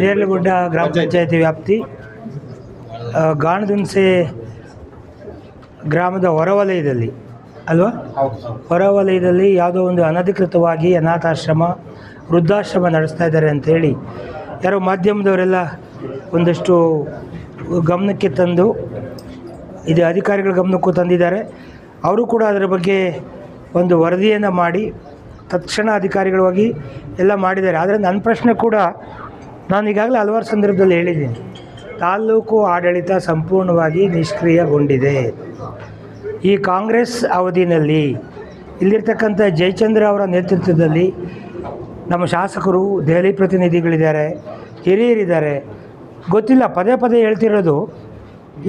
ನೇರಲಗುಡ್ಡ ಗ್ರಾಮ ಪಂಚಾಯತಿ ವ್ಯಾಪ್ತಿ ಗಾಣದುನ್ಸೆ ಗ್ರಾಮದ ಹೊರವಲಯದಲ್ಲಿ ಅಲ್ವಾ, ಹೊರವಲಯದಲ್ಲಿ ಯಾವುದೋ ಒಂದು ಅನಧಿಕೃತವಾಗಿ ಅನಾಥಾಶ್ರಮ ವೃದ್ಧಾಶ್ರಮ ನಡೆಸ್ತಾ ಇದ್ದಾರೆ ಅಂಥೇಳಿ ಯಾರೋ ಮಾಧ್ಯಮದವರೆಲ್ಲ ಒಂದಷ್ಟು ಗಮನಕ್ಕೆ ತಂದು, ಇದು ಅಧಿಕಾರಿಗಳ ಗಮನಕ್ಕೂ ತಂದಿದ್ದಾರೆ. ಅವರು ಕೂಡ ಅದರ ಬಗ್ಗೆ ಒಂದು ವರದಿಯನ್ನು ಮಾಡಿ ತಕ್ಷಣ ಅಧಿಕಾರಿಗಳು ಹೋಗಿ ಎಲ್ಲ ಮಾಡಿದ್ದಾರೆ. ಆದರೆ ನನ್ನ ಪ್ರಶ್ನೆ ಕೂಡ ನಾನು ಈಗಾಗಲೇ ಹಲವಾರು ಸಂದರ್ಭದಲ್ಲಿ ಹೇಳಿದ್ದೀನಿ, ತಾಲ್ಲೂಕು ಆಡಳಿತ ಸಂಪೂರ್ಣವಾಗಿ ನಿಷ್ಕ್ರಿಯಗೊಂಡಿದೆ. ಈ ಕಾಂಗ್ರೆಸ್ ಅವಧಿಯಲ್ಲಿ ಇಲ್ಲಿರ್ತಕ್ಕಂಥ ಜಯಚಂದ್ರ ಅವರ ನೇತೃತ್ವದಲ್ಲಿ ನಮ್ಮ ಶಾಸಕರು, ದೆಹಲಿ ಪ್ರತಿನಿಧಿಗಳಿದ್ದಾರೆ, ಹಿರಿಯರಿದ್ದಾರೆ, ಗೊತ್ತಿಲ್ಲ, ಪದೇ ಪದೇ ಹೇಳ್ತಿರೋದು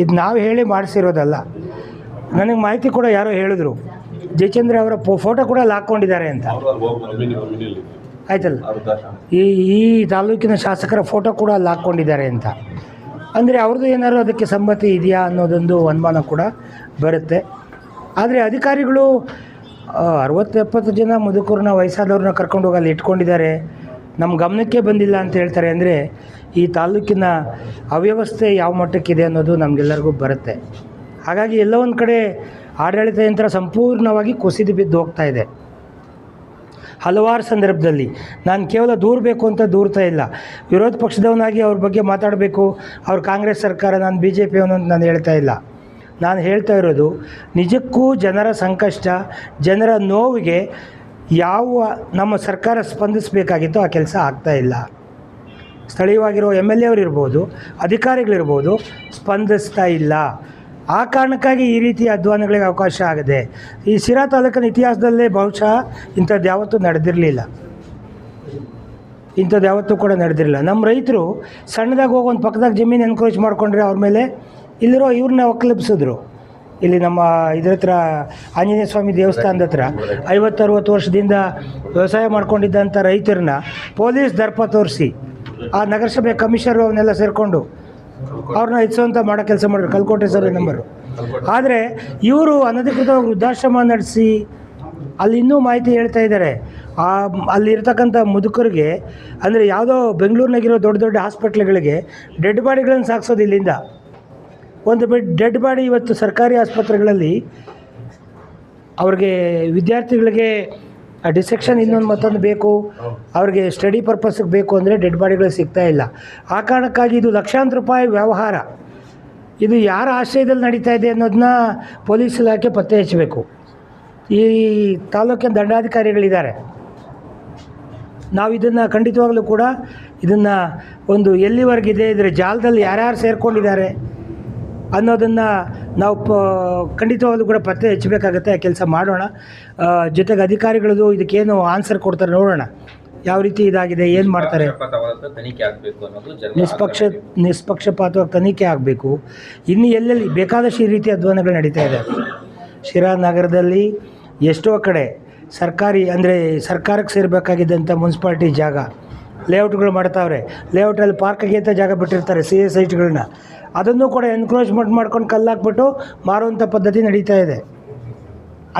ಇದು ನಾವು ಹೇಳಿ ಮಾಡಿಸಿರೋದಲ್ಲ. ನನಗೆ ಮಾಹಿತಿ ಕೂಡ ಯಾರೋ ಹೇಳಿದ್ರು, ಜಯಚಂದ್ರ ಅವರ ಫೋಟೋ ಕೂಡ ಹಾಕ್ಕೊಂಡಿದ್ದಾರೆ ಅಂತ. ಆಯ್ತಲ್ಲ, ಈ ತಾಲೂಕಿನ ಶಾಸಕರ ಫೋಟೋ ಕೂಡ ಅಲ್ಲಿ ಹಾಕ್ಕೊಂಡಿದ್ದಾರೆ ಅಂತ ಅಂದರೆ ಅವ್ರದ್ದು ಏನಾದ್ರು ಅದಕ್ಕೆ ಸಮ್ಮತಿ ಇದೆಯಾ ಅನ್ನೋದೊಂದು ಅನುಮಾನ ಕೂಡ ಬರುತ್ತೆ. ಆದರೆ ಅಧಿಕಾರಿಗಳು 60-70 ಜನ ಮುದುಕರನ್ನ, ವಯಸ್ಸಾದವ್ರನ್ನ ಕರ್ಕೊಂಡು ಹೋಗಿ ಅಲ್ಲಿ ಇಟ್ಕೊಂಡಿದ್ದಾರೆ, ನಮ್ಮ ಗಮನಕ್ಕೆ ಬಂದಿಲ್ಲ ಅಂತ ಹೇಳ್ತಾರೆ. ಅಂದರೆ ಈ ತಾಲೂಕಿನ ಅವ್ಯವಸ್ಥೆ ಯಾವ ಮಟ್ಟಕ್ಕಿದೆ ಅನ್ನೋದು ನಮಗೆಲ್ಲರಿಗೂ ಬರುತ್ತೆ. ಹಾಗಾಗಿ ಎಲ್ಲ ಒಂದು ಕಡೆ ಆಡಳಿತ ಯಂತ್ರ ಸಂಪೂರ್ಣವಾಗಿ ಕುಸಿದು ಬಿದ್ದು ಹೋಗ್ತಾ ಇದೆ. ಹಲವಾರು ಸಂದರ್ಭದಲ್ಲಿ ನಾನು ಕೇವಲ ದೂರಬೇಕು ಅಂತ ದೂರ್ತಾ ಇಲ್ಲ, ವಿರೋಧ ಪಕ್ಷದವನಾಗಿ ಅವ್ರ ಬಗ್ಗೆ ಮಾತಾಡಬೇಕು, ಅವ್ರ ಕಾಂಗ್ರೆಸ್ ಸರ್ಕಾರ, ನಾನು BJP ಅವನು ಅಂತ ನಾನು ಹೇಳ್ತಾ ಇಲ್ಲ. ನಾನು ಹೇಳ್ತಾ ಇರೋದು ನಿಜಕ್ಕೂ ಜನರ ಸಂಕಷ್ಟ, ಜನರ ನೋವಿಗೆ ಯಾವ ನಮ್ಮ ಸರ್ಕಾರ ಸ್ಪಂದಿಸಬೇಕಾಗಿತ್ತೋ ಆ ಕೆಲಸ ಆಗ್ತಾಯಿಲ್ಲ. ಸ್ಥಳೀಯವಾಗಿರೋ MLA ಅವರಿರ್ಬೋದು, ಅಧಿಕಾರಿಗಳಿರ್ಬೋದು, ಸ್ಪಂದಿಸ್ತಾ ಇಲ್ಲ. ಆ ಕಾರಣಕ್ಕಾಗಿ ಈ ರೀತಿಯ ಅಧ್ವಾನಗಳಿಗೆ ಅವಕಾಶ ಆಗಿದೆ. ಈ ಸಿರಾ ತಾಲೂಕಿನ ಇತಿಹಾಸದಲ್ಲೇ ಬಹುಶಃ ಇಂಥದ್ದು ಯಾವತ್ತೂ ನಡೆದಿರಲಿಲ್ಲ, ಇಂಥದ್ದು ಯಾವತ್ತೂ ಕೂಡ ನಡೆದಿರಲಿಲ್ಲ. ನಮ್ಮ ರೈತರು ಸಣ್ಣದಾಗಿ ಹೋಗಿ ಒಂದು ಪಕ್ಕದಾಗ ಜಮೀನು ಎನ್ಕ್ರೋಚ್ ಮಾಡಿಕೊಂಡ್ರೆ ಅವ್ರ ಮೇಲೆ ಇಲ್ಲಿರೋ ಇವ್ರನ್ನ ಒಕ್ಕಲಿಪಿಸಿದ್ರು. ಇಲ್ಲಿ ನಮ್ಮ ಇದ್ರ ಹತ್ರ ಆಂಜನೇಯ ಸ್ವಾಮಿ ದೇವಸ್ಥಾನದ ಹತ್ರ 50-60 ವರ್ಷದಿಂದ ವ್ಯವಸಾಯ ಮಾಡ್ಕೊಂಡಿದ್ದಂಥ ರೈತರನ್ನ ಪೊಲೀಸ್ ದರ್ಪ ತೋರಿಸಿ ಆ ನಗರಸಭೆ ಕಮಿಷನರು ಅವನ್ನೆಲ್ಲ ಸೇರಿಕೊಂಡು ಅವ್ರನ್ನ ಹೆಚ್ಚುವಂಥ ಮಾಡೋ ಕೆಲಸ ಮಾಡಿದ್ರು, ಕಲ್ಕೋಟೆ ಸರ್ವೆ ನಂಬರು. ಆದರೆ ಇವರು ಅನಧಿಕೃತವಾಗಿ ವೃದ್ಧಾಶ್ರಮ ನಡೆಸಿ ಅಲ್ಲಿ ಇನ್ನೂ ಮಾಹಿತಿ ಹೇಳ್ತಾ ಇದ್ದಾರೆ. ಅಲ್ಲಿರ್ತಕ್ಕಂಥ ಮುದುಕರಿಗೆ ಅಂದರೆ ಯಾವುದೋ ಬೆಂಗಳೂರಿನಾಗಿರೋ ದೊಡ್ಡ ದೊಡ್ಡ ಹಾಸ್ಪಿಟ್ಲ್ಗಳಿಗೆ ಡೆಡ್ ಬಾಡಿಗಳನ್ನು ಸಾಗಿಸೋದು. ಇಲ್ಲಿಂದ ಒಂದು ಡೆಡ್ ಬಾಡಿ ಇವತ್ತು ಸರ್ಕಾರಿ ಆಸ್ಪತ್ರೆಗಳಲ್ಲಿ ಅವ್ರಿಗೆ ವಿದ್ಯಾರ್ಥಿಗಳಿಗೆ ಡಿಸೆಕ್ಷನ್ ಇನ್ನೊಂದು ಮತ್ತೊಂದು ಬೇಕು, ಅವ್ರಿಗೆ ಸ್ಟಡಿ ಪರ್ಪಸ್ಗೆ ಬೇಕು ಅಂದರೆ ಡೆಡ್ ಬಾಡಿಗಳು ಸಿಗ್ತಾ ಇಲ್ಲ. ಆ ಕಾರಣಕ್ಕಾಗಿ ಇದು ಲಕ್ಷಾಂತರ ರೂಪಾಯಿ ವ್ಯವಹಾರ. ಇದು ಯಾರ ಆಶ್ರಯದಲ್ಲಿ ನಡೀತಾ ಇದೆ ಅನ್ನೋದನ್ನ ಪೊಲೀಸ್ ಇಲಾಖೆ ಪತ್ತೆ ಹಚ್ಚಬೇಕು. ಈ ತಾಲೂಕಿನ ದಂಡಾಧಿಕಾರಿಗಳಿದ್ದಾರೆ, ನಾವು ಇದನ್ನು ಖಂಡಿತವಾಗಲೂ ಕೂಡ ಇದನ್ನು ಒಂದು ಎಲ್ಲಿವರೆಗಿದೆ, ಇದರ ಜಾಲದಲ್ಲಿ ಯಾರ್ಯಾರು ಸೇರಿಕೊಂಡಿದ್ದಾರೆ ಅನ್ನೋದನ್ನು ನಾವು ಖಂಡಿತವಾಗಲೂ ಕೂಡ ಪತ್ತೆ ಹಚ್ಚಬೇಕಾಗತ್ತೆ. ಆ ಕೆಲಸ ಮಾಡೋಣ. ಜೊತೆಗೆ ಅಧಿಕಾರಿಗಳದು ಇದಕ್ಕೇನು ಆನ್ಸರ್ ಕೊಡ್ತಾರೆ ನೋಡೋಣ, ಯಾವ ರೀತಿ ಇದಾಗಿದೆ, ಏನು ಮಾಡ್ತಾರೆ. ನಿಷ್ಪಕ್ಷಪಾತವಾಗಿ ತನಿಖೆ ಆಗಬೇಕು. ಇನ್ನು ಎಲ್ಲೆಲ್ಲಿ ಬೇಕಾದಷ್ಟು ಈ ರೀತಿ ಅಧ್ವಾನಗಳು ನಡೀತಾ ಇದೆ. ಶಿರಾ ನಗರದಲ್ಲಿ ಎಷ್ಟೋ ಕಡೆ ಸರ್ಕಾರಿ ಅಂದರೆ ಸರ್ಕಾರಕ್ಕೆ ಸೇರಬೇಕಾಗಿದ್ದಂಥ ಮುನ್ಸಿಪಾಲ್ಟಿ ಜಾಗ ಲೇಔಟ್ಗಳು ಮಾಡ್ತಾವ್ರೆ. ಲೇಔಟಲ್ಲಿ ಪಾರ್ಕ್ಗೆ ಅಂತ ಜಾಗ ಬಿಟ್ಟಿರ್ತಾರೆ, CS ಸೈಟ್ಗಳನ್ನ, ಅದನ್ನು ಕೂಡ ಎನ್ಕ್ರೋಚ್ಮೆಂಟ್ ಮಾಡ್ಕೊಂಡು ಕಲ್ಲಾಕ್ಬಿಟ್ಟು ಮಾರುವಂಥ ಪದ್ಧತಿ ನಡೀತಾ ಇದೆ.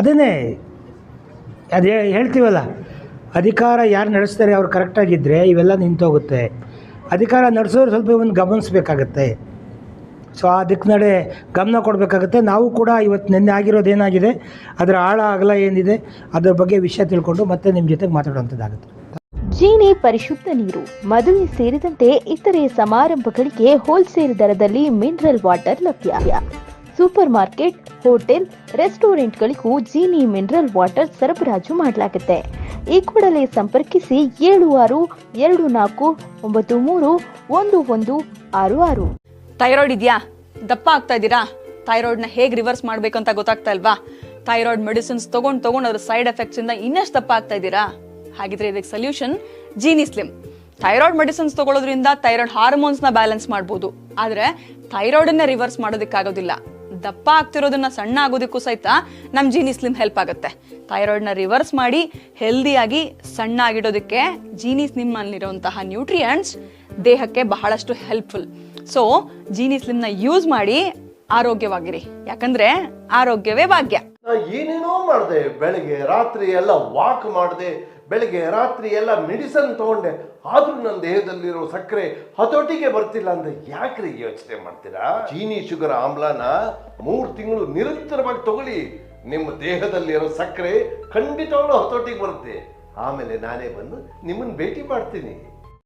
ಅದನ್ನೇ ಅದು ಹೇಳ್ತೀವಲ್ಲ, ಅಧಿಕಾರ ಯಾರು ನಡೆಸ್ತಾರೆ ಅವ್ರು ಕರೆಕ್ಟಾಗಿದ್ದರೆ ಇವೆಲ್ಲ ನಿಂತೋಗುತ್ತೆ. ಅಧಿಕಾರ ನಡೆಸೋರು ಸ್ವಲ್ಪ ಇವನ್ನ ಗಮನಿಸಬೇಕಾಗತ್ತೆ. ಸೊ ಆ ದಿಕ್ಕಿನಡೆ ಗಮನ ಕೊಡಬೇಕಾಗತ್ತೆ. ನಾವು ಕೂಡ ಇವತ್ತು ನಿನ್ನೆ ಆಗಿರೋದೇನಾಗಿದೆ, ಅದರ ಆಳ ಅಗಲ ಏನಿದೆ ಅದರ ಬಗ್ಗೆ ವಿಷಯ ತಿಳ್ಕೊಂಡು ಮತ್ತೆ ನಿಮ್ಮ ಜೊತೆಗೆ ಮಾತಾಡುವಂಥದ್ದಾಗುತ್ತೆ. ಜೀನಿ ಪರಿಶುದ್ಧ ನೀರು, ಮದುವೆ ಸೇರಿದಂತೆ ಇತರೆ ಸಮಾರಂಭಗಳಿಗೆ ಹೋಲ್ಸೇಲ್ ದರದಲ್ಲಿ ಮಿನರಲ್ ವಾಟರ್ ಲಭ್ಯ. ಸೂಪರ್ ಮಾರ್ಕೆಟ್, ಹೋಟೆಲ್, ರೆಸ್ಟೋರೆಂಟ್ಗಳಿಗೂ ಜೀನಿ ಮಿನರಲ್ ವಾಟರ್ ಸರಬರಾಜು ಮಾಡಲಾಗುತ್ತೆ. ಈ ಕೂಡಲೇ ಸಂಪರ್ಕಿಸಿ 7624931166. ಥೈರಾಯ್ಡ್ ಇದೆಯಾ? ದಪ್ಪ ಆಗ್ತಾ ಇದ್ದೀರಾ? ಥೈರಾಯ್ಡ್ನ ಹೇಗೆ ರಿವರ್ಸ್ ಮಾಡಬೇಕು ಅಂತ ಗೊತ್ತಾಗ್ತಾ ಇಲ್ವಾ? ಥೈರಾಯ್ಡ್ ಮೆಡಿಸಿನ್ಸ್ ತಗೊಂಡು ಅದ್ರ ಸೈಡ್ ಎಫೆಕ್ಟ್ಸ್ ಇಂದ ಇನ್ನಷ್ಟು ದಪ್ಪ ಆಗ್ತಾ ಇದ್ದೀರಾ? ಹಾಗಿದ್ರೆ ಇದಕ್ಕೆ solution Jeeni slim. Thyroid medicines ತಗೊಳ್ಳೋದ್ರಿಂದ ಥೈರಾಯ್ಡ್ ಹಾರ್ಮೋನ್ಸ್ನ ಬ್ಯಾಲೆನ್ಸ್ ಮಾಡ್ಬೋದು, ಆದರೆ ಥೈರಾಯ್ಡನ್ನೇ ರಿವರ್ಸ್ ಮಾಡೋದಕ್ಕಾಗೋದಿಲ್ಲ. ದಪ್ಪ ಆಗ್ತಿರೋದನ್ನ ಸಣ್ಣ ಆಗೋದಕ್ಕೂ ಸಹಿತ ನಮ್ಮ ಜೀನಿ ಸ್ಲಿಮ್ ಹೆಲ್ಪ್ ಆಗುತ್ತೆ. ಥೈರಾಯ್ಡ್ನ ರಿವರ್ಸ್ ಮಾಡಿ ಹೆಲ್ದಿಯಾಗಿ ಸಣ್ಣ ಆಗಿಡೋದಕ್ಕೆ ಜೀನಿ ಸ್ಲಿಮ್ ಅಲ್ಲಿರುವಂತಹ ನ್ಯೂಟ್ರಿಯೆಂಟ್ಸ್ ದೇಹಕ್ಕೆ ಬಹಳಷ್ಟು ಹೆಲ್ಪ್ಫುಲ್. ಸೊ ಜೀನಿ ಸ್ಲಿಮ್ನ ಯೂಸ್ ಮಾಡಿ ಆರೋಗ್ಯವಾಗಿರಿ, ಯಾಕಂದ್ರೆ ಆರೋಗ್ಯವೇ ಭಾಗ್ಯ. ಏನೇನೋ ಮಾಡಿದೆ, ಬೆಳಗ್ಗೆ ರಾತ್ರಿ ಎಲ್ಲ ವಾಕ್ ಮಾಡಿದೆ, ಬೆಳಿಗ್ಗೆ ರಾತ್ರಿ ಎಲ್ಲ ಮೆಡಿಸನ್ ತಗೊಂಡೆ, ಆದ್ರೂ ನನ್ನ ದೇಹದಲ್ಲಿರೋ ಸಕ್ಕರೆ ಹತೋಟಿಗೆ ಬರ್ತಿಲ್ಲ ಅಂದ್ರೆ ಯಾಕ್ರಿ ಯೋಚನೆ ಮಾಡ್ತೀರಾ? ಚೀನಿ ಶುಗರ್ ಆಮ್ಲನ 3 ತಿಂಗಳು ನಿರಂತರವಾಗಿ ತಗೊಳ್ಳಿ, ನಿಮ್ಮ ದೇಹದಲ್ಲಿರೋ ಸಕ್ಕರೆ ಖಂಡಿತವಾಗ್ಲೂ ಹತೋಟಿಗೆ ಬರುತ್ತೆ. ಆಮೇಲೆ ನಾನೇ ಬಂದು ನಿಮ್ಮನ್ನು ಭೇಟಿ ಮಾಡ್ತೀನಿ.